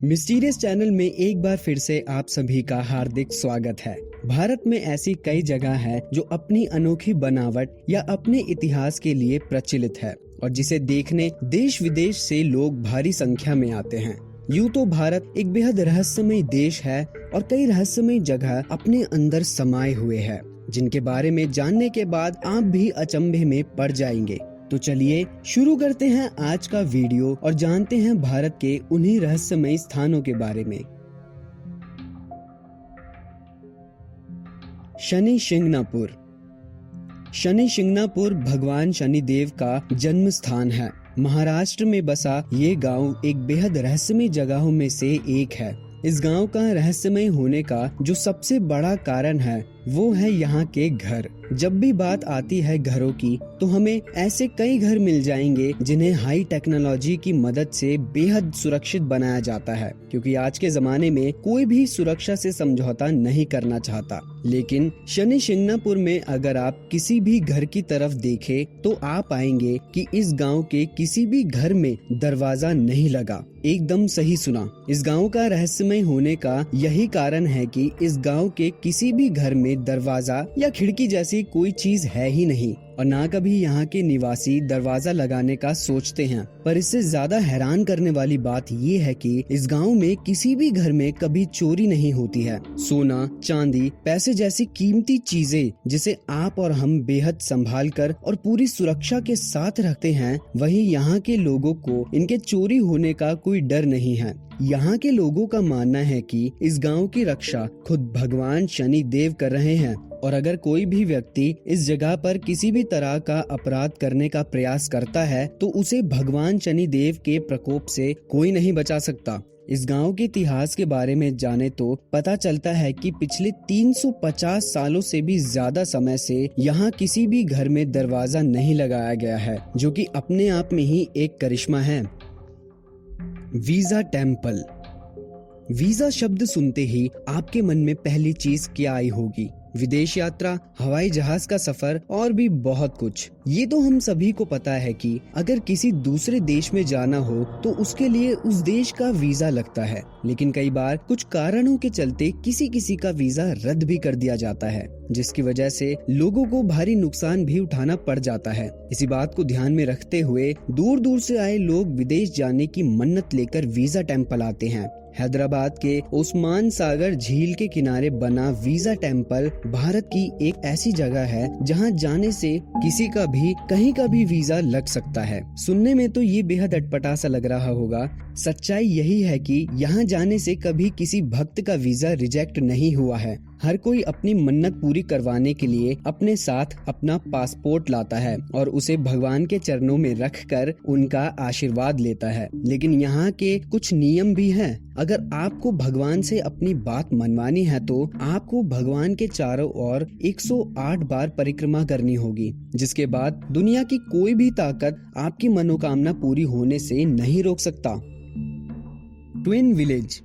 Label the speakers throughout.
Speaker 1: Mysterious channel में एक बार फिर से आप सभी का हार्दिक स्वागत है। भारत में ऐसी कई जगह हैं जो अपनी अनोखी बनावट या अपने इतिहास के लिए प्रचलित है और जिसे देखने देश विदेश से लोग भारी संख्या में आते हैं। यूं तो भारत एक बेहद रहस्यमय देश है और कई रहस्यमय जगह अपने अंदर समाये हुए हैं, जिनके बारे में जानने के बाद आप भी अचंभे में पड़ जाएंगे। तो चलिए शुरू करते हैं आज का वीडियो और जानते हैं भारत के उन्हीं रहस्यमय स्थानों के बारे में। शनि शिंगणापुर। शनि शिंगणापुर भगवान शनिदेव का जन्म स्थान है। महाराष्ट्र में बसा ये गांव एक बेहद रहस्यमय जगहों में से एक है। इस गांव का रहस्यमय होने का जो सबसे बड़ा कारण है वो है यहाँ के घर। जब भी बात आती है घरों की तो हमें ऐसे कई घर मिल जाएंगे जिन्हें हाई टेक्नोलॉजी की मदद से बेहद सुरक्षित बनाया जाता है, क्योंकि आज के जमाने में कोई भी सुरक्षा से समझौता नहीं करना चाहता। लेकिन शनि शिंगणापुर में अगर आप किसी भी घर की तरफ देखें तो आप पाएंगे कि इस गांव के किसी भी घर में दरवाजा नहीं लगा। एकदम सही सुना। इस गांव का रहस्यमय होने का यही कारण है कि इस गांव के किसी भी घर में दरवाजा या खिड़की जैसी कोई चीज है ही नहीं और ना कभी यहाँ के निवासी दरवाजा लगाने का सोचते हैं। पर इससे ज्यादा हैरान करने वाली बात ये है कि इस गांव में किसी भी घर में कभी चोरी नहीं होती है। सोना, चांदी, पैसे जैसी कीमती चीजें जिसे आप और हम बेहद संभाल कर और पूरी सुरक्षा के साथ रखते हैं, वहीं यहाँ के लोगों को इनके चोरी होने का कोई डर नहीं है। यहाँ के लोगों का मानना है कि इस गांव की रक्षा खुद भगवान शनि देव कर रहे हैं और अगर कोई भी व्यक्ति इस जगह पर किसी भी तरह का अपराध करने का प्रयास करता है तो उसे भगवान शनि देव के प्रकोप से कोई नहीं बचा सकता। इस गांव के इतिहास के बारे में जाने तो पता चलता है कि पिछले 350 सालों से भी ज्यादा समय से यहाँ किसी भी घर में दरवाजा नहीं लगाया गया है, जो कि अपने आप में ही एक करिश्मा है। Visa temple. वीजा शब्द सुनते ही आपके मन में पहली चीज क्या आई होगी? विदेश यात्रा, हवाई जहाज का सफर और भी बहुत कुछ। ये तो हम सभी को पता है कि अगर किसी दूसरे देश में जाना हो तो उसके लिए उस देश का वीजा लगता है, लेकिन कई बार कुछ कारणों के चलते किसी किसी का वीजा रद्द भी कर दिया जाता है, जिसकी वजह से लोगों को भारी नुकसान भी उठाना पड़ जाता है। इसी बात को ध्यान में रखते हुए दूर दूर से आए लोग विदेश जाने की मन्नत लेकर वीजा टेम्पल आते हैं। हैदराबाद के ओस्मान सागर झील के किनारे बना वीजा टेम्पल भारत की एक ऐसी जगह है जहां जाने से किसी का भी कहीं का भी वीजा लग सकता है। सुनने में तो ये बेहद अटपटा सा लग रहा होगा। सच्चाई यही है कि यहाँ जाने से कभी किसी भक्त का वीजा रिजेक्ट नहीं हुआ है। हर कोई अपनी मन्नत पूरी करवाने के लिए अपने साथ अपना पासपोर्ट लाता है और उसे भगवान के चरणों में रखकर उनका आशीर्वाद लेता है। लेकिन यहाँ के कुछ नियम भी हैं। अगर आपको भगवान से अपनी बात मनवानी है तो आपको भगवान के चारों ओर 108 बार परिक्रमा करनी होगी, जिसके बाद दुनिया की कोई भी ताकत आपकी मनोकामना पूरी होने से नहीं रोक सकता। Twin village.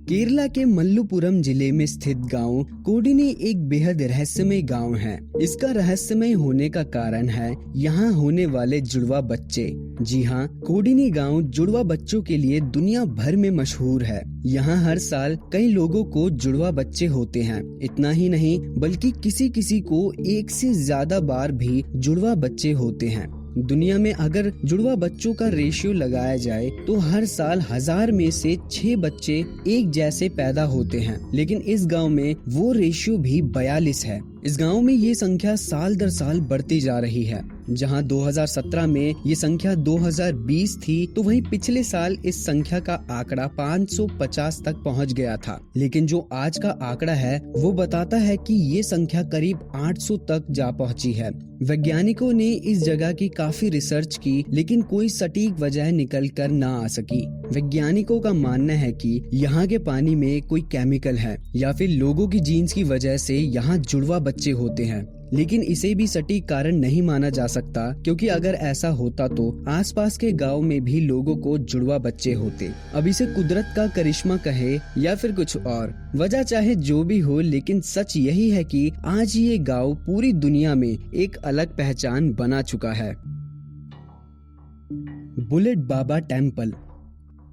Speaker 1: केरला के मल्लुपुरम जिले में स्थित गांव कोडिनी एक बेहद रहस्यमय गांव है। इसका रहस्यमय होने का कारण है यहाँ होने वाले जुड़वा बच्चे। जी हाँ, कोडिनी गांव जुड़वा बच्चों के लिए दुनिया भर में मशहूर है। यहाँ हर साल कई लोगों को जुड़वा बच्चे होते हैं। इतना ही नहीं बल्कि किसी किसी को एक से ज्यादा बार भी जुड़वा बच्चे होते हैं। दुनिया में अगर जुड़वा बच्चों का रेशियो लगाया जाए तो हर साल 1000 में से 6 बच्चे एक जैसे पैदा होते हैं, लेकिन इस गांव में वो रेशियो भी 42 है। इस गांव में ये संख्या साल दर साल बढ़ती जा रही है। जहां 2017 में ये संख्या 2020 थी तो वहीं पिछले साल इस संख्या का आंकड़ा 550 तक पहुंच गया था। लेकिन जो आज का आंकड़ा है वो बताता है कि ये संख्या करीब 800 तक जा पहुंची है। वैज्ञानिकों ने इस जगह की काफी रिसर्च की, लेकिन कोई सटीक वजह निकल कर ना आ सकी। वैज्ञानिकों का मानना है कि यहाँ के पानी में कोई केमिकल है या फिर लोगों की जीन्स की वजह से यहाँ जुड़वा बच्चे होते हैं, लेकिन इसे भी सटीक कारण नहीं माना जा सकता, क्योंकि अगर ऐसा होता तो आसपास के गांव में भी लोगों को जुड़वा बच्चे होते। अब इसे कुदरत का करिश्मा कहे या फिर कुछ और, वजह चाहे जो भी हो, लेकिन सच यही है कि आज ये गांव पूरी दुनिया में एक अलग पहचान बना चुका है। बुलेट बाबा टेम्पल।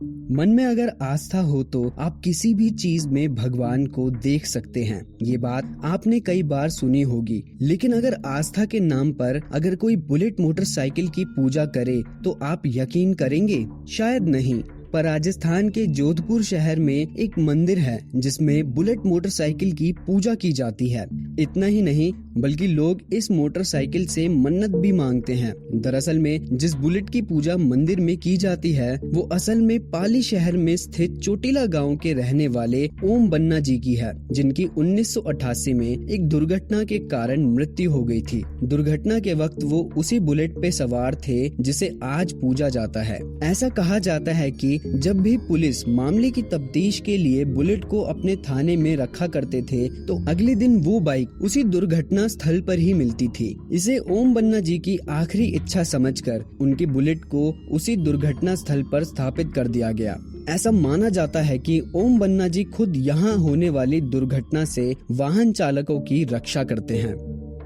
Speaker 1: मन में अगर आस्था हो तो आप किसी भी चीज में भगवान को देख सकते हैं। ये बात आपने कई बार सुनी होगी। लेकिन अगर आस्था के नाम पर अगर कोई बुलेट मोटरसाइकिल की पूजा करे तो आप यकीन करेंगे? शायद नहीं। पर राजस्थान के जोधपुर शहर में एक मंदिर है जिसमें बुलेट मोटरसाइकिल की पूजा की जाती है। इतना ही नहीं बल्कि लोग इस मोटरसाइकिल से मन्नत भी मांगते हैं। दरअसल में जिस बुलेट की पूजा मंदिर में की जाती है वो असल में पाली शहर में स्थित चोटीला गांव के रहने वाले ओम बन्ना जी की है, जिनकी 1988 में एक दुर्घटना के कारण मृत्यु हो गई थी। दुर्घटना के वक्त वो उसी बुलेट पे सवार थे जिसे आज पूजा जाता है। ऐसा कहा जाता है कि जब भी पुलिस मामले की तफ्तीश के लिए बुलेट को अपने थाने में रखा करते थे तो अगले दिन वो बाइक उसी दुर्घटना स्थल पर ही मिलती थी। इसे ओम बन्ना जी की आखिरी इच्छा समझकर उनकी बुलेट को उसी दुर्घटना स्थल पर स्थापित कर दिया गया। ऐसा माना जाता है कि ओम बन्ना जी खुद यहाँ होने वाली दुर्घटना से वाहन चालकों की रक्षा करते हैं।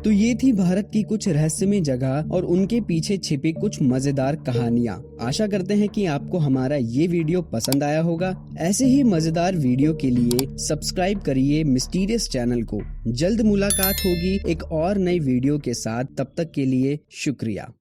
Speaker 1: तो ये थी भारत की कुछ रहस्यमय जगह और उनके पीछे छिपी कुछ मजेदार कहानियाँ। आशा करते हैं कि आपको हमारा ये वीडियो पसंद आया होगा। ऐसे ही मजेदार वीडियो के लिए सब्सक्राइब करिए मिस्टीरियस चैनल को। जल्द मुलाकात होगी एक और नई वीडियो के साथ। तब तक के लिए शुक्रिया।